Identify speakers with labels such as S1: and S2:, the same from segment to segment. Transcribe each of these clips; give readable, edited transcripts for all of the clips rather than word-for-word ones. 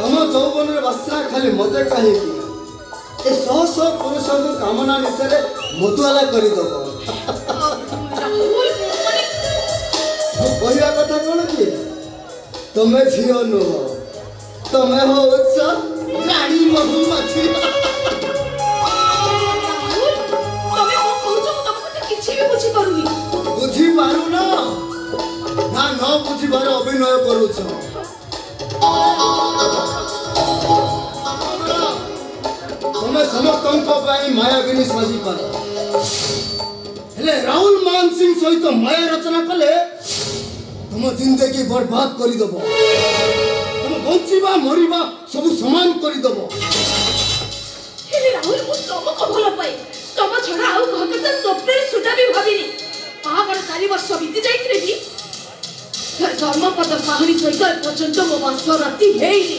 S1: तम यौवन बास्ना खाली मजे कहीं ए सौ सौ पुरुष को कामना निशा मधुआला करदेव कहवा कथा कौन कि तुम्हें झील नुह तुम्हें हो रानी मधुमाछी बुझी पारु ना न बुझीबार अभिनय करुछ तुम्हें समस्त मायाविनी साजी पार राहुल मान सिंह सहित माया रचना कले तुम जिंदगी बर्बाद करदेव तुम बंचीबा मरिबा सब समान करदेव
S2: राहुल मु तुमको भल पाए तुम छड़ा आउ कहत स्वप्न सुटा भी भाबिनी बाहागर 4 वर्ष बीती जाइतरे भी धर्मपद साहनी सहित पर्यंत मो बास राति हेइनी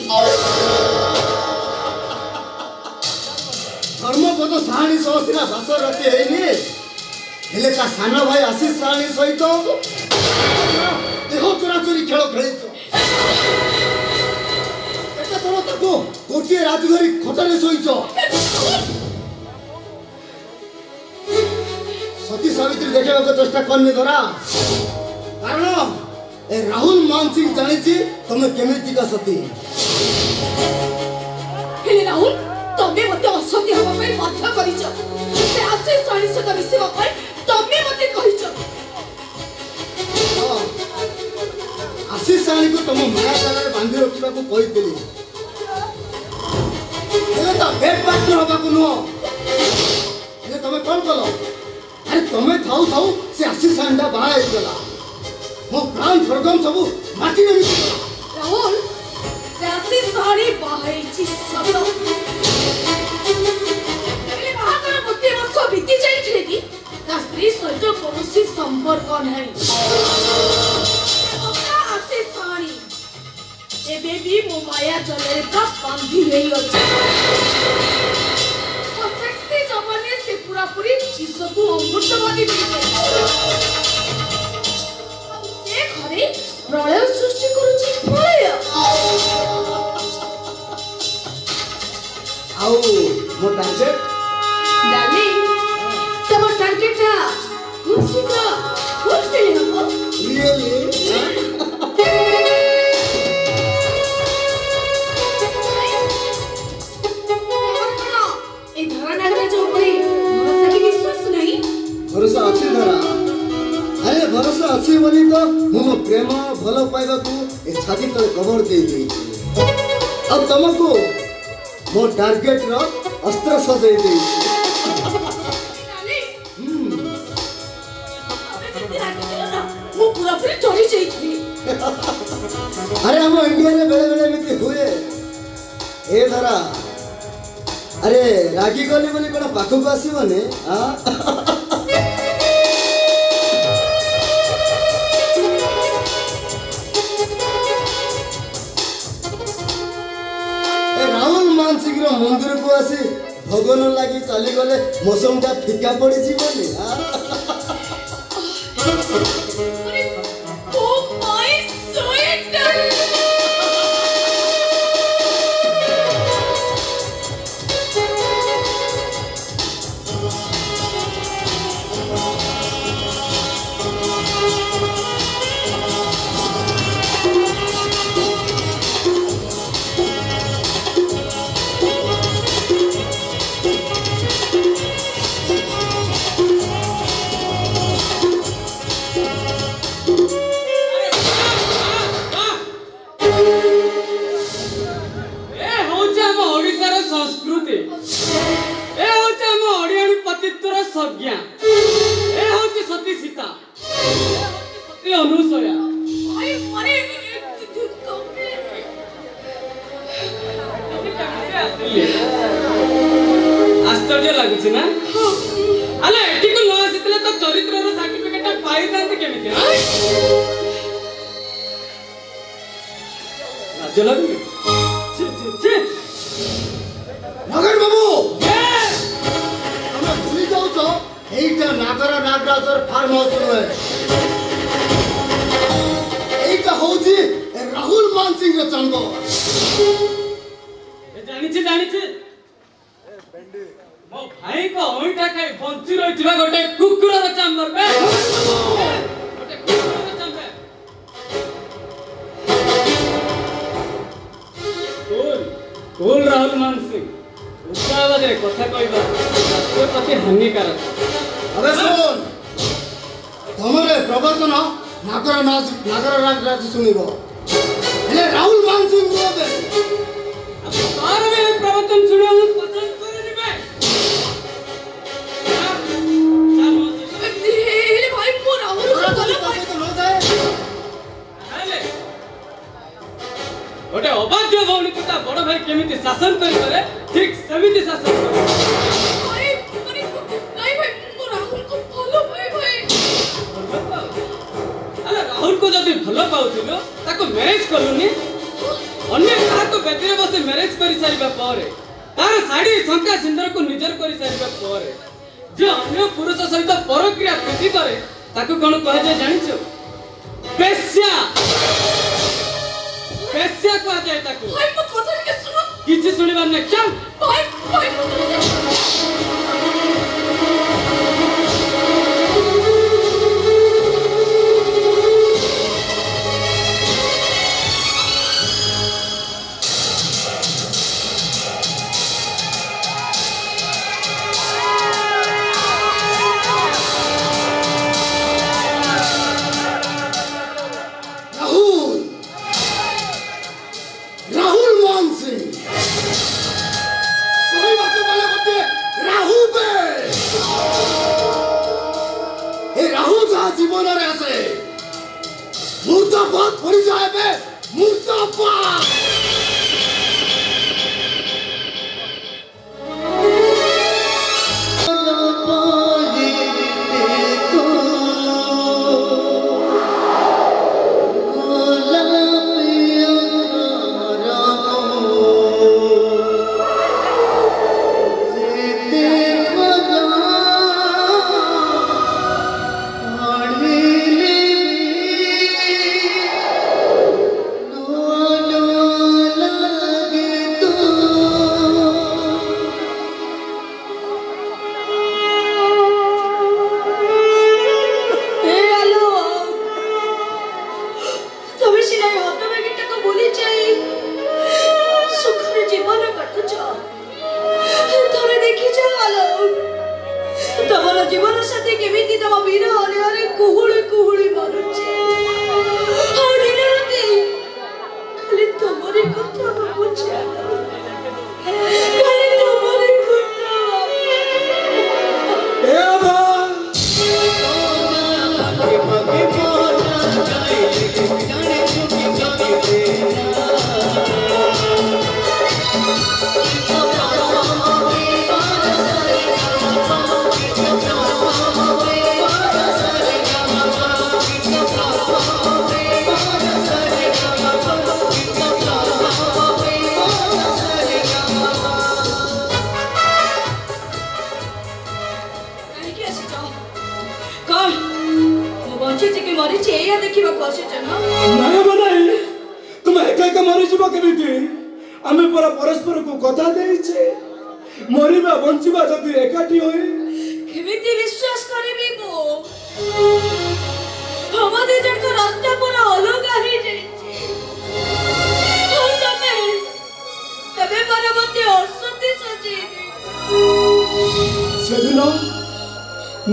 S1: धर्मपद साहनी सहसिना बास राति हेइनी हेले का साना भाई आशीष साहनी सहित देह चोराचोरी खेल खेल गोटे रात धरी खटरे शोच सती सावित्री देखा चेष्टा करनी धरा कारण ए राहुल मान सिंह जानी तुम्हें केमितिका सती
S2: राहुल तमे मते असत्य हवा पे बाध्य करिछ से आशीष साहनी सहित मिसिबा पर तमे मते कहिछ
S1: आशीष साहनी को तुम माया जाल बांधि रखा कही भेट पात्र हवा को नुह तुम कौन कल अरे तुम्हें थाऊ थाऊ से आशीष साहनी बाहला मो प्राण स्वर्गम सब माटी में
S2: राहुल से आशीष साहनी बाहई छि सब एले बाहागर गोटे वर्ष बीती जाइथिले कि ता स्त्री सहित कोनोसी संपर्क नै आशीष साहनी एबे भी मो माया जले का बांधी रही अछि सेक्सी जमाने से पूरा पूरी विश्व को अमृतवादी घरे प्रलय सृष्टि करुछि प्रलय
S1: आउ मो टार्गेट
S2: डार्लिंग तम टार्गेट खूब शीघ्र फुलफिल हो
S1: रियली
S2: ए धरा नागराज ऊपर भरोसा की विश्वास नहीं
S1: भरोसा अच्छी धरा अरे भरोसा अच्छी बोली तो मो प्रेम भल पाइबा को ए छाती तले कवर दे दी अब तुमको मो टार्गेट रो अस्त्र सजाई दे
S2: मो पूरा पूरी चोरी चाहिए
S1: अरे हम इंडिया में बेले बेले मित्र हुए ए धरा अरे रागी गली बोली कोन पाखु को आसीबने हां शीघ्र मंदिर को आसी भगवान लगी चली गले मौसम का फीका पड़ी जीवन
S3: आश्चर्य लगुछि ना अले एठी को न आसितले तो चरित्र रो सर्टिफिकेट पाई जानते केमिति राज्य लगु छी छी छी
S1: नगर बाबू हम भूली जाऊ तो एटा नागर नागराजर फार्म हाउस रे एटा होजी राहुल मान सिंह रो चंगो
S3: किसी जानी मो भाई को ओइटा खाई बंची रहिथिबा गोटे कुकुरर चांबर बे गोटे कुकुरर चांबर कूल राहुल मानसिंह उच्चावाज रे कथा कहबा राष्ट्र प्रति हानिकारक
S1: अबे सुन तमरे प्रवचन नागर राज सुनिबो हेले राहुल मानसिंह बोले
S3: तार में प्रवचन सुनियो पसंद करे दिबे
S2: हेले भाई मो राहुल को गला भाई
S1: तो न जाए
S3: हेले गोटे अबाध्य भौणी को ता बड़ भाई केमिति शासन करि करे ठीक सेमिति शासन करे
S2: भाई नहीं भाई मो राहुल को भलो भाई
S3: अरे राहुल को जदि भलो पाउथिलो ताको मैरिज करलुनी अन्य काको बेदरे बसे मैरिज करि सारिबा पारे तार साडी शंका सिंदर को निजर करि सारिबा पारे जे अन्य पुरुष सहित परक्रिया प्रीति करे ताको कोन कह जाय जानिछो पेश्या पेश्या कह जाय ताको
S2: भाई मो कथा के सुनो
S3: किछि सुनिबा नै चल
S2: भाई
S1: राहुल मानसिंह कोई बात बोले बोलते राहुल बे ए राहुल जा जीवन रे आसे मुर्दाबाद पड़ी जाए बे मुर्दाबाद
S2: जीवन साथी केमिति तम वीर हलियारे कुहुली कुहुली मारुचे और दिन राति खाली तमरी कथा बुझे खाली तमरी कथा
S1: ए बा
S2: देखिबा कोसे जना
S4: नाय बनाई तुम एका एका मरि जीवा केमिति आमे पर परस्पर को कथा देइछे मरिबा बंचिबा जति एकाठी होई
S2: केमिति विश्वास करिबी मो हमदे जण तो रास्ता पूरा अलग आही जाईछे और तबे परबते असति सजी
S4: सेदिन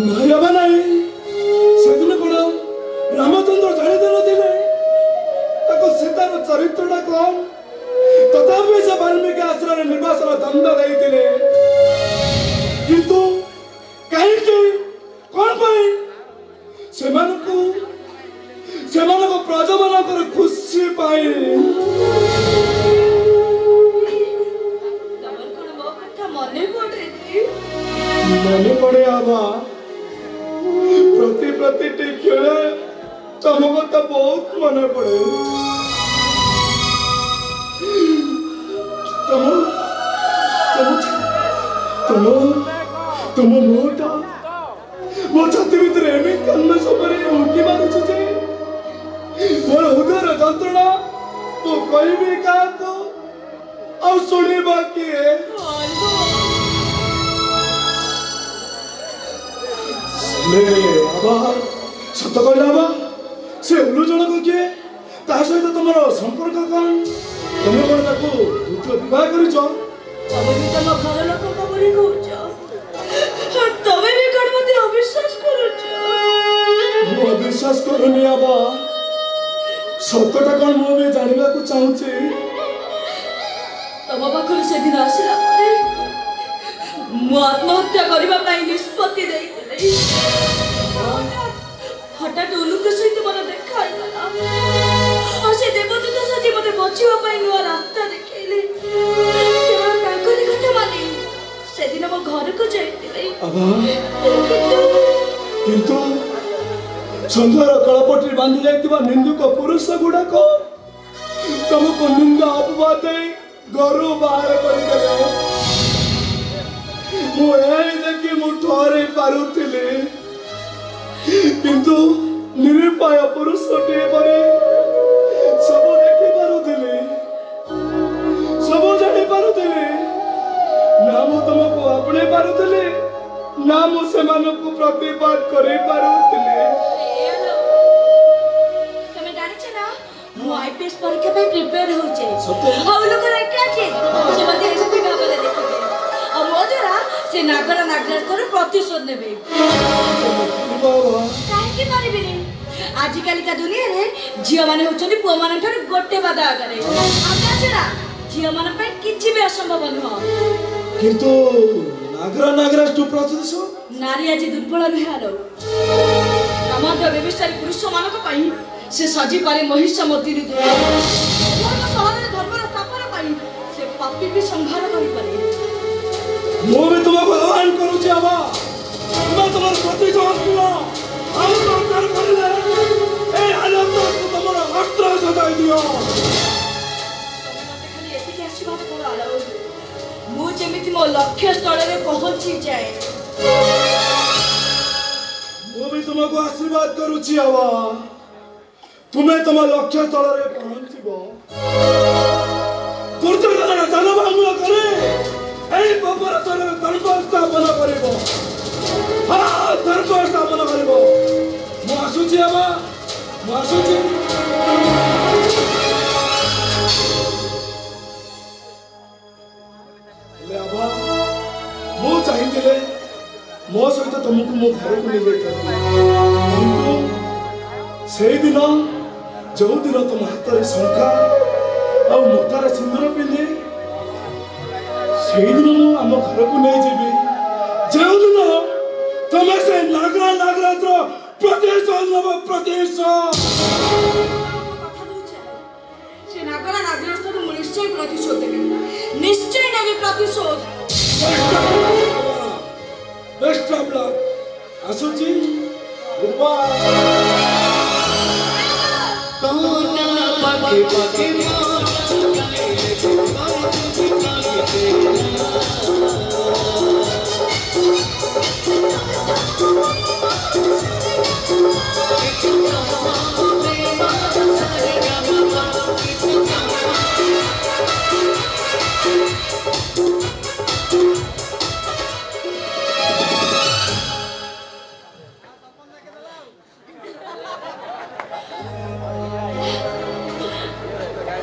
S4: नाय बनाई सेदिन कोन रामचंद्र जाने देन दिले ताको सीतार चरित्रटा कोन तथापि से वाल्मीकि आश्रय निर्वासन दंड देइतिले किंतु काहे के कोन पई सेमानको प्रजामानकर खुशी पाई
S2: तमर कोन मो कथा मने
S4: पड़े आबा प्रति टिके तुम कथा बहुत मन पड़े तुम मोटा मो छाती भीतर एमि कन्न सबरे उठी मारुछ जे मोर उदर जंत्रणा तो कहबी का को ଆଉ ଶୁଣିବା କିଏ? ସତ କହିଲା ବା ସେ ଉଲୁ ଜଣକ କିଏ? ତା ସହିତ ତମର ସମ୍ପର୍କ କଣ? ତମେ କଣ ତାକୁ ଦ୍ୱିତୀୟ ବିବାହ କରିଛ?
S2: ତମେ ବି ତମ ଘର ଲୋକଙ୍କ ପରି କହୁଛ, ତମେ ବି କଣ ମତେ ଅବିଶ୍ୱାସ କରୁଛ?
S4: ମୁଁ ଅବିଶ୍ୱାସ କରୁନି ଆବା, ସତଟା କଣ ମୁଁ ବି ଜାଣିବାକୁ ଚାହୁଁଛି।
S2: ତମ ପାଖରୁ ସେଦିନ ଆସିଲା ପରେ ମୁଁ ଆତ୍ମହତ୍ୟା କରିବା ପାଇଁ ନିଷ୍ପତ୍ତି ଦେଇଥିଲି। ହଠାତ୍ ଉଲୁଙ୍କ ସହିତ ମୋର ଦେଖା ହେଇଗଲା ଆଉ ସେ ଦେବଦୂତ ସାଜି ମତେ ବଞ୍ଚିବା ପାଇଁ ନୂଆ ରାସ୍ତା ଦେଖେଇଲେ। କେବଳ ତାଙ୍କରି କଥା ମାନି ସେଦିନ ମୋ ଘରକୁ ଯାଇଥିଲି।
S4: କିନ୍ତୁ ସନ୍ଧ୍ୟାର କଳପଟି ବାନ୍ଧି ଯାଇଥିବା ନିନ୍ଦୁକ ପୁରୁଷ ଗୁଡାକ ତମକୁ ନିନ୍ଦା ଅପବାଦ ଦେଇ ଘରୁ ବାହାର କରିଦେଲେ। ମୁଁ ଏହା ଦେଖି ମୁଁ ଠହରେଇ ପାରୁଥିଲି, କିନ୍ତୁ ନିରୁପାୟ ପୁରୁଷଟିଏ ପରି ସବୁ ଦେଖି ପାରୁଥିଲି, ସବୁ ଜାଣି ପାରୁଥିଲି। ନା ମୁଁ ତମକୁ ଆପଣେଇ ପାରୁଥିଲି, ନା ମୁଁ ସେମାନଙ୍କୁ ପ୍ରତିବାଦ କରିପାରୁଥିଲି।
S2: ତମେ ଜାଣିଛ ନା ମୁଁ ଆଇପିଏସ୍ ପରୀକ୍ଷା ପାଇଁ ପ୍ରିପେୟାର ହଉଛି। ଆଉ ଲୋକର ଏକା ଅଛି ସେ ମତେ ଏମିତି ଭାବରେ ଦେଖିବେ ଆଉ ମୋ ଦ୍ୱାରା ସେ ନାଗର ନାଗରାଜଙ୍କର ପ୍ରତିଶୋଧ ନେବେ। କାହିଁକି ପାରିବିନି? ଆଜିକାଲିକା ଦୁନିଆରେ ଝିଅମାନେ ହଉଛନ୍ତି ପୁଅମାନଙ୍କଠାରୁ ଗୋଟେ ପାଦ ଆଗରେ। ଆକାଶରା ଝିଅମାନଙ୍କ ପାଇଁ କିଛି ବି ଅସମ୍ଭବ ନୁହଁ।
S4: କିନ୍ତୁ ନାଗରାଜ ପ୍ରତିଶୋଧ?
S2: ନାରୀ ଆଜି ଦୁର୍ବଳ ନୁହେଁ ଆଲୋ। ସମାଜ ବ୍ୟବସ୍ଥାରେ ପୁରୁଷମାନଙ୍କ ପାଇଁ ସେ ସାଜିପାରେ ମହିଷା ମତିରୁ ସହରରେ ଧର୍ମର ସ୍ଥାପନ ପାଇଁ ସେ ପାପି ବି ସଂହାର କରିପାରେ।
S4: ମୁଁ ବି ତୁମକୁ ଆହ୍ୱାନ କରୁଛି ଆବା, ତୁମେ ତୁମର ପ୍ରତିଶୋଧ ନିଅ। ଆଉ ଦରକାର ପଡ଼ିଲେ এই ଆଲୋକକୁ ତମର ଅସ୍ତ୍ର ସଜାଇ ଦିଅ।
S2: ତମେ ମତେ ଖାଲି ଏତିକି ଆଶୀର୍ବାଦ କର ଆଲୋ, ମୁଁ ଯେମିତି ମୋ ଲକ୍ଷ୍ୟ ସ୍ଥଳରେ ପହଞ୍ଚି ଯାଏ।
S4: ମୁଁ ବି ତୁମକୁ ଆଶୀର୍ବାଦ କରୁଛି ଆବା, ତୁମେ ତମ ଲକ୍ଷ୍ୟ ସ୍ଥଳରେ ପହଞ୍ଚିବ। ଦୁର୍ଯୋଧନର ଜନଭାଙ୍ଗ କରି এই ପବରତରେ ଧର୍ମ ସ୍ଥାପନ କରିବ। ହଁ, ଧର୍ମ ସ୍ଥାପନ କରିବ। ମୁଁ ଆସୁଛି ଆବା, ମୁଁ ଆସୁଛି। ମୁଁ ଚାହିଁଥିଲେ ମୋ ସହିତ ତମକୁ ମୋ ଘରକୁ ନେଇଯାଇଥାନ୍ତି, କିନ୍ତୁ ସେଇଦିନ ଯୋଉଦିନ ତମ ହାତରେ ଶଙ୍ଖା ଆଉ ମଥାରେ ସିନ୍ଦୁର ପିନ୍ଧି ସେଇଦିନ ମୁଁ ଆମ ଘରକୁ ନେଇଯିବି। ଯେଉଁଦିନ ତମେ ସେ ନାଗରାଜର ପ୍ରତିଶୋଧ ନେବ।
S2: ସେ ନାଗରା ନାଗରାଜଠାରୁ ମୁଁ ନିଶ୍ଚୟ ପ୍ରତିଶୋଧ ଦେବି, ନିଶ୍ଚୟ ନେବି ପ୍ରତିଶୋଧ।
S4: Best of luck. ଆସୁଛି।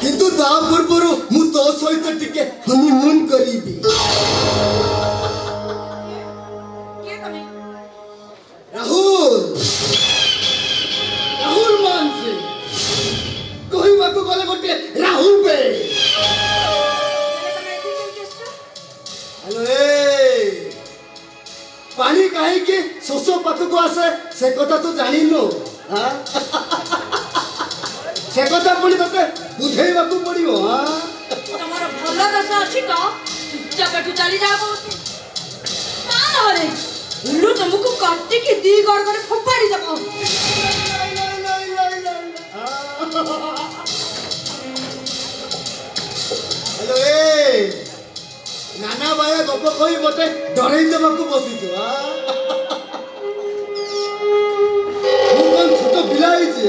S1: କିନ୍ତୁ ତା ପୂର୍ବରୁ ମୁଁ ତୋ ସହିତ ଟିକେ ହନିମୁନ କରିବି। ରାହୁଲ ମାନସେ କହିବାକୁ ଗଲେ ଗୋଟେ ରାହୁଲ ବେ। ହ୍ୟାଲୋ, ପାଣି କାହିଁକି ଶୋଷ ପାଖକୁ ଆସେ ସେ କଥା ତୁ ଜାଣିନୁ? ସେ କଥା ପୁଣି ତତେ ବୁଝେଇବାକୁ ପଡିବ।
S2: ତମର ଭଲ ଦୋଷ ଅଛି ତ ଚୁପଚାପ ଏଠୁ ଚାଲି ଯାଅ। ନହେଲେ ଉଲୁ ତମକୁ କାଟିକି ଦି ଗଡ ଫୋପାଡ଼ି ଦେବ।
S1: ହ୍ୟାଲୋ, ନାନା ବାୟା ଗପ କହି ମତେ ଡରେଇ ଦେବାକୁ ବସିଛୁ। ମୁଁ କଣ ଛୋଟ ପିଲା ହେଇଛି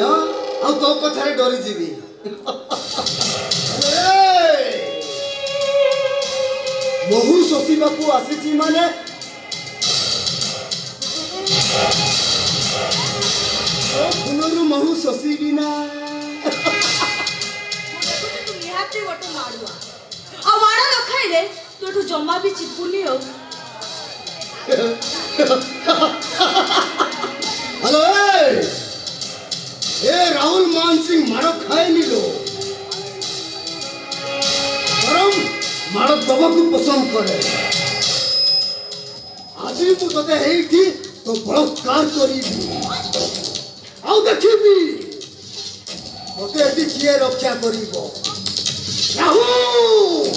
S1: ଆଉ ତୋ କଥାରେ ଡରିଯିବି? महू शोषिबाकू आसीची माने पुनरु महू शोषिबी ना
S2: तू निहाती गोटे माड़ुआ आ माड़ा न खाइले तोठू जम्मा भी चिपुनी हो
S1: हेलो ए राहुल मान सिंह मारो खाए लो परम मारो दबकू पसंद करे आज तू तते हेठी तो बलात्कार करीबी आउ देखिबी मते एटी किए रक्षा करिबो राहुल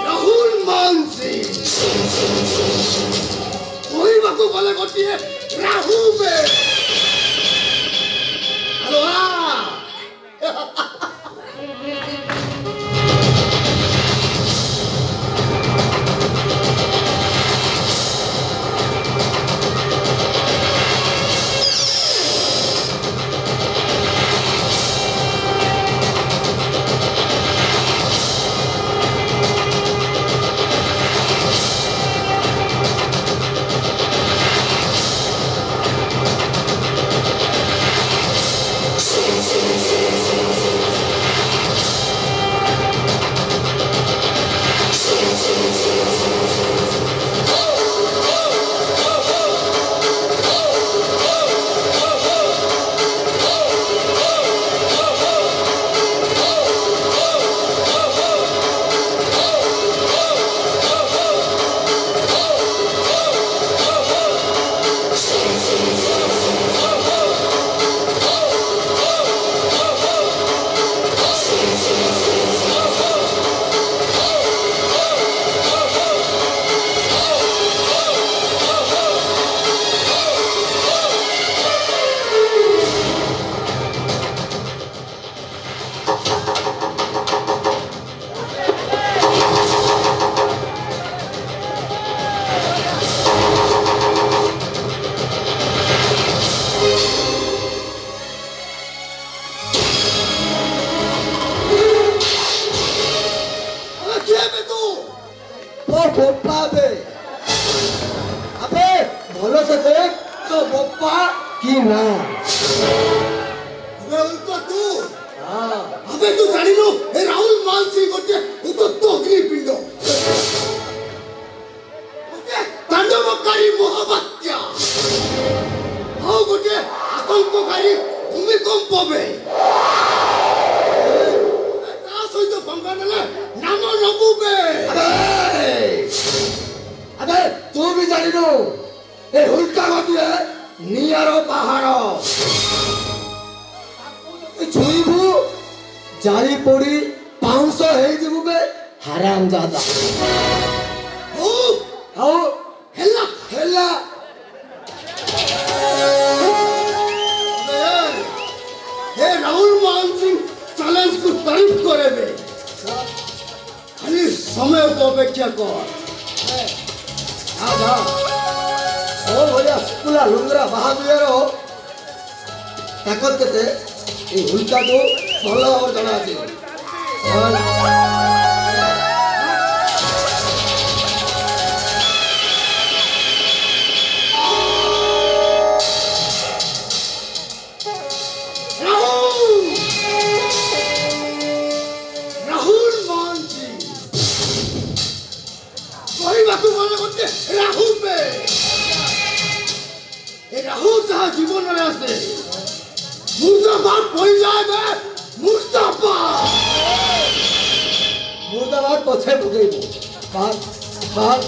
S1: राहुल मान सिंह कोई बाको बोले गोटिए राहु बे हेलो जाली पड़ी 500 है जीवु बे हराम ज्यादा आओ हेला हेला हे राहुल मान सिंह चैलेंज को तारीफ करे बे खाली समय को अपेक्षा कर आजा ओ भैया पुला लुंगरा बहादुर रो ताकत केते ए उल्टा को ଭଲ ଭାବରେ ଜଣା ଅଛି ରାହୁଲ ମାନ ସିଂ କହିବାକୁ ମନେ କରୁଛେ ରାହୁଲ ବେ ଏ ରାହୁଲ ଯାହା ଜୀବନରେ ଆସେ ମୁର୍ଦାବାଦ ପଡ଼ିଯାଏ ବେ मुर्दाबाद पछे भुगेबो बात बात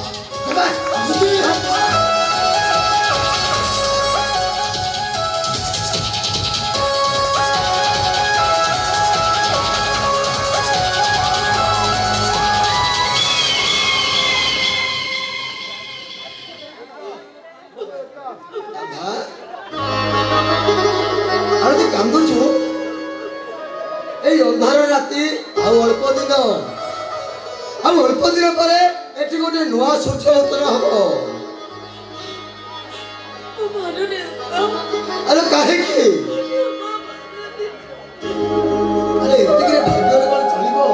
S1: अरे काम करछु अंधार राति अल्प दिन अल्प दिन पर एटी गोटे नुआ सूर्य उत्तर हम अरे कहीं अरे भाग्य कौन चलो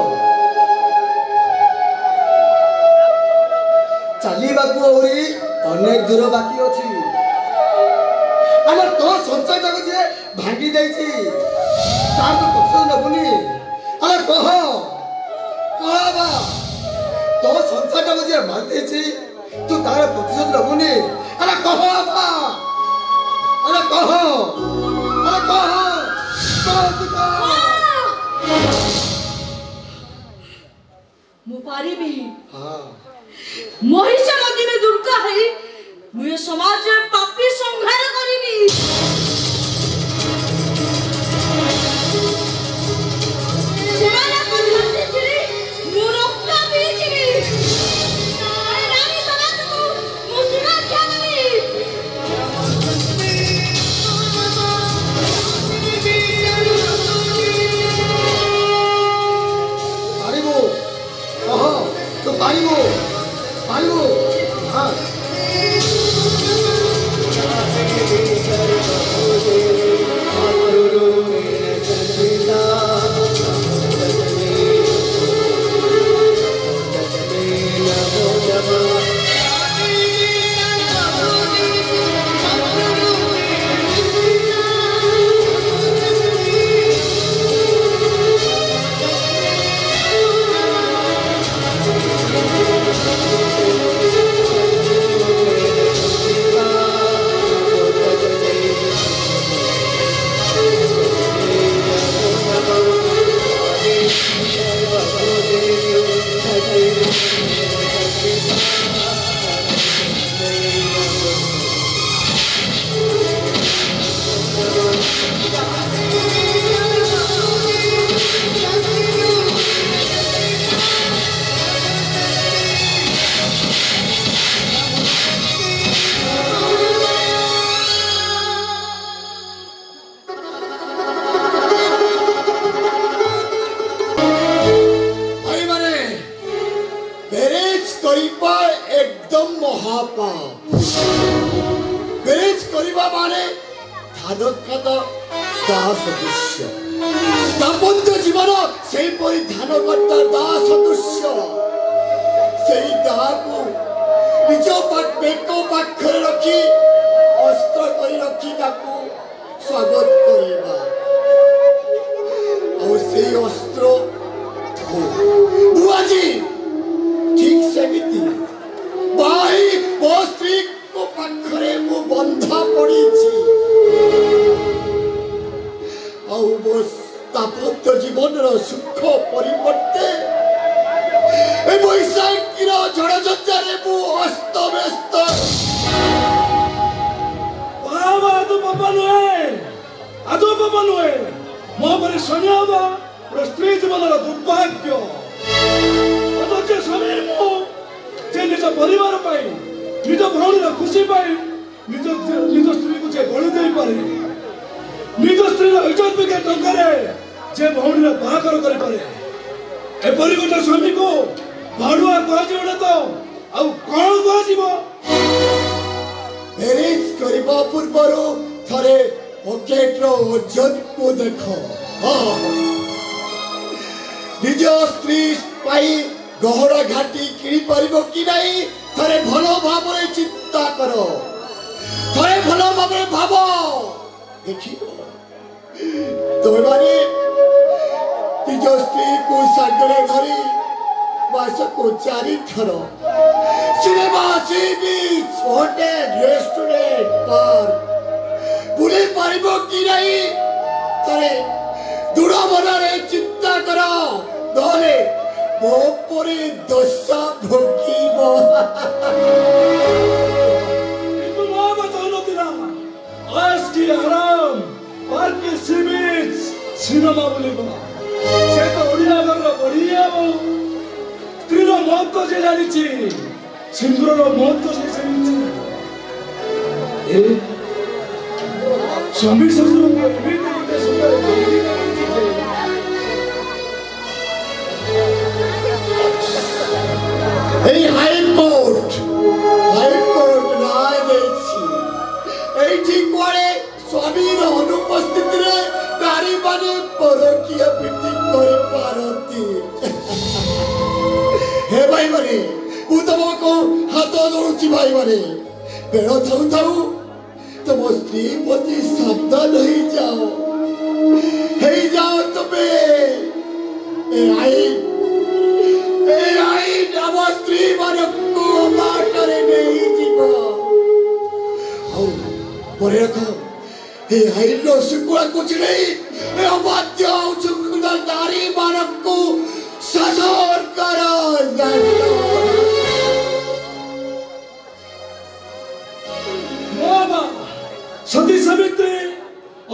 S1: दूर बाकी अच्छी आम तो संसार टाक जे भांगी जाइए तार तो प्रतिशोध नबुनी अरे कह बा तो संसार टाक जे मार देछि तू तार प्रतिशोध नबुनी अरे कह बा अरे कह तू कह
S2: मु पारिबी
S1: हां
S2: महिषामती में दुर्गा है मुझे समाज में पापी संहार करीबी सेना को धरती छिड़ी मु रक्त पीजिबी रानी समाज को मु सुरक्षा देबी
S1: पारिबो कह तो पारिबो हाँ एकदम महापाप बेरेज करिबा माने धानखात दाह सदृश्य दाम्पत्य जीवन से परि धानकर्ता दाह सदृश्य सेही दाह को निज बेक पाखरे रखी अस्त्र करी रखी ताकू स्वागत करिबा और से अस्त्र बुआजी ठीक सेमिति भाई वो स्त्री को पाखरे मु बंधा पड़ी छी और वो दाम्पत्य जीवन रो सुख परिवर्ते ए बैसाखीर झड़ झंझारे मु अस्त व्यस्त
S4: बाबा आदो पापा नुहे मो परे शनियाबा स्त्री जीवन दुर्भाग्य अथच स्वामी मु जे निज परिवार पाई निज भौणी खुशी पाई निज स्त्री को जे बलि दे पारे निज स्त्री इज्जत बिके टंकारे जे भौणी बाहागर करि पारे एपरि गोटे स्वामी को भाड़ुआ कह जिवले तो आउ कोन कह जिवो
S1: मैरिज करिबा पूर्वरो थरे पॉकेट रो ओजन को देखो निज स्त्री पाई गहरा घाटी किणी परिबो कि नहीं थरे भलो भाबरे चिंता करो थरे भलो भाबरे भाबो देखिबो तोय माने निज स्त्री को सागरे धरी मास को चारि थरो सिनेमा सी बीच होटल रेस्टोरेंट पार्क बुले परिबो कि नहीं थरे दूर मନରେ चिंता करो नहले मो परे दशा भोगिबो
S4: किंतु मो बता नथिला आज की आराम पार्क के सी बीच सिनेमा बोलिबो से तो ओडिया घर बढ़िया बो स्त्रीर महत्व जे जानिछि सिंदूरर महत्व से जानिछि ए स्वामी ससुर को एमिति गोटे सुंदर जोड़ी
S1: এই হাইকোর্ট রায় দিয়েছি এইটি করে স্বামীর অনুপস্থিতিরে নারী মানে পরকীয় প্রীতি করে পারতি হে ভাই মানে মু তোমাকে হাত ধরুছি ভাই মানে बेड़ थाऊ थाऊ तुम स्त्री प्रति सावधान हो जाओ तुम्हें आईन आम स्त्री मानक बाटरे नहीं जीव पर रख आईन शुक्ला को चिड़े अबाध्य उच्छृंखल नारी मानक को शासन करो
S4: सती सावित्री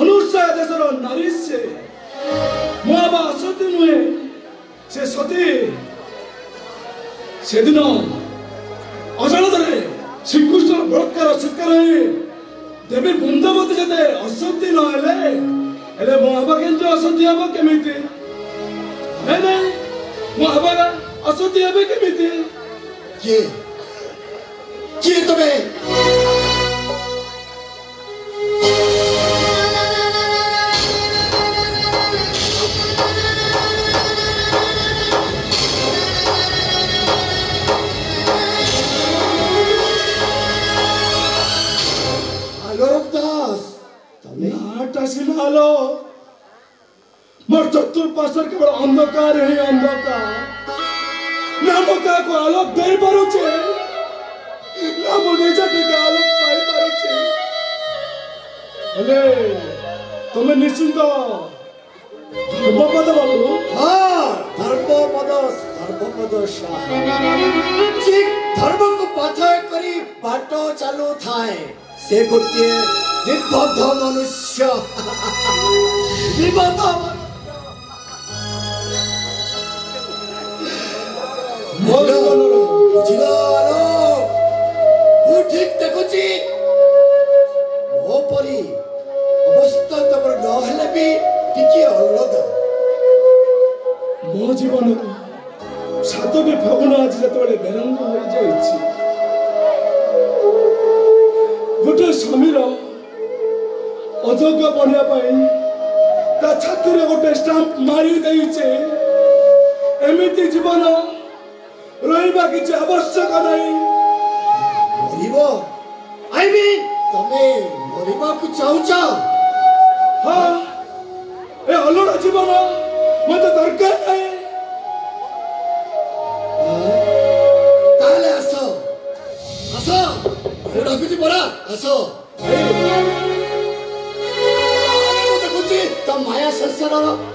S4: अनुष्ठा देशर नारी से बाबा सती नुहे से सती से दिन अजाणतरे श्रीकृष्ण बलात्कार शिकार देवी बृंदावती जते असती न हेले महाबा केंद्र असती हम केमिति नहीं महाबा असती हम केमिति
S1: किए तुम्हें
S4: हलो मोर चतुर्पार्श्वर केवल अंधकार ही अंधकार ना मो का को आलोक दे पारुचे ना मो निज टिके आलोक पाई पारुचे हेले तुमे निश्चिंत धर्मपद बाबू
S1: हाँ धर्मपद ठीक धर्म को पथय करी बाटो चालू थाए से गोटे निबद्ध मनुष्य ठीक देखुची मो परी अवस्था तमर न हेले भी टिके अलग
S4: मो जीवन को सातोटी फागुन आज जतबेले बेरंग हो जाइछि गोटे समीर अयोग्य पढ़िया ता छाती रे गोटे स्टाम्प मारी देइछे एमिति जीवन रहिबा किछ आवश्यक नहीं
S1: मरिबो आई मीन तमे मरिबा को चाहुचा
S4: हां ए अलोड़ा जीवन मते दरकार नहीं
S1: ताले आसो एडा कुछ बड़ा आसो तो माया संसार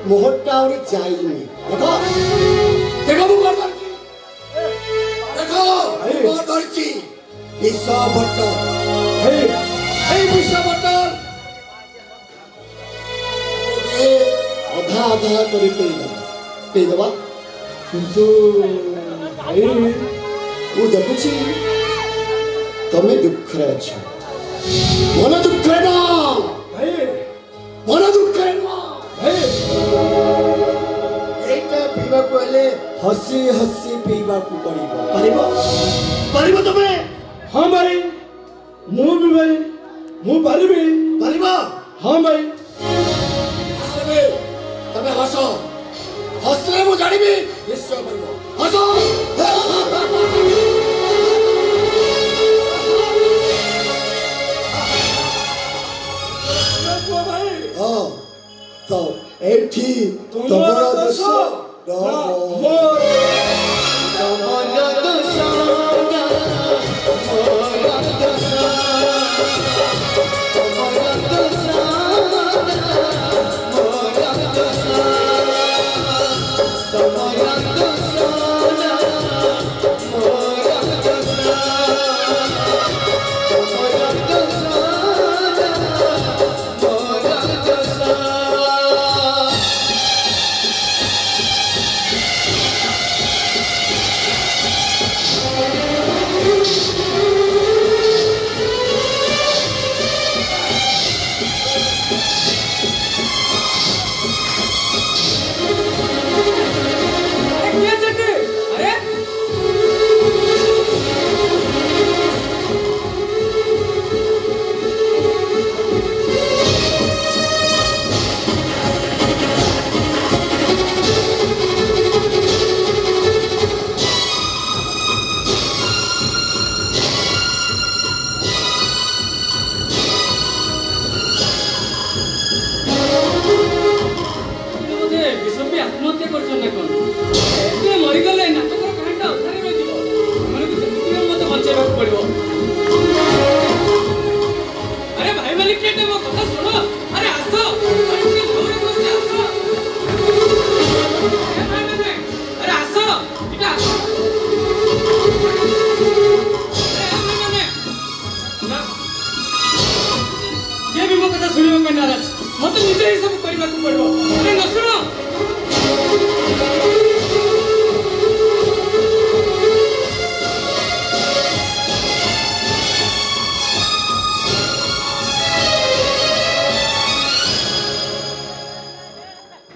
S1: मोहटा और जाइनी देखो देखो वो देखो धरची विश्व भट्टर विश्व भट्टर अधा अधा करी पे दबा
S4: किंतु भाई
S1: वो देखुची तमे दुख रे अच्छा मन दुख रे ना
S4: भाई
S1: मन दुख रे ना
S4: भाई
S1: एटा पीवा को हेले हसी हसी पीवा को परिबो तमे
S4: हां भाई मु भी भाई मु परिबी
S1: परिबो
S4: हां भाई
S1: तमे हसो हसले मु जानिबी विश्व परिबो हसो तो एठी तमरा दश
S3: ନା କଣ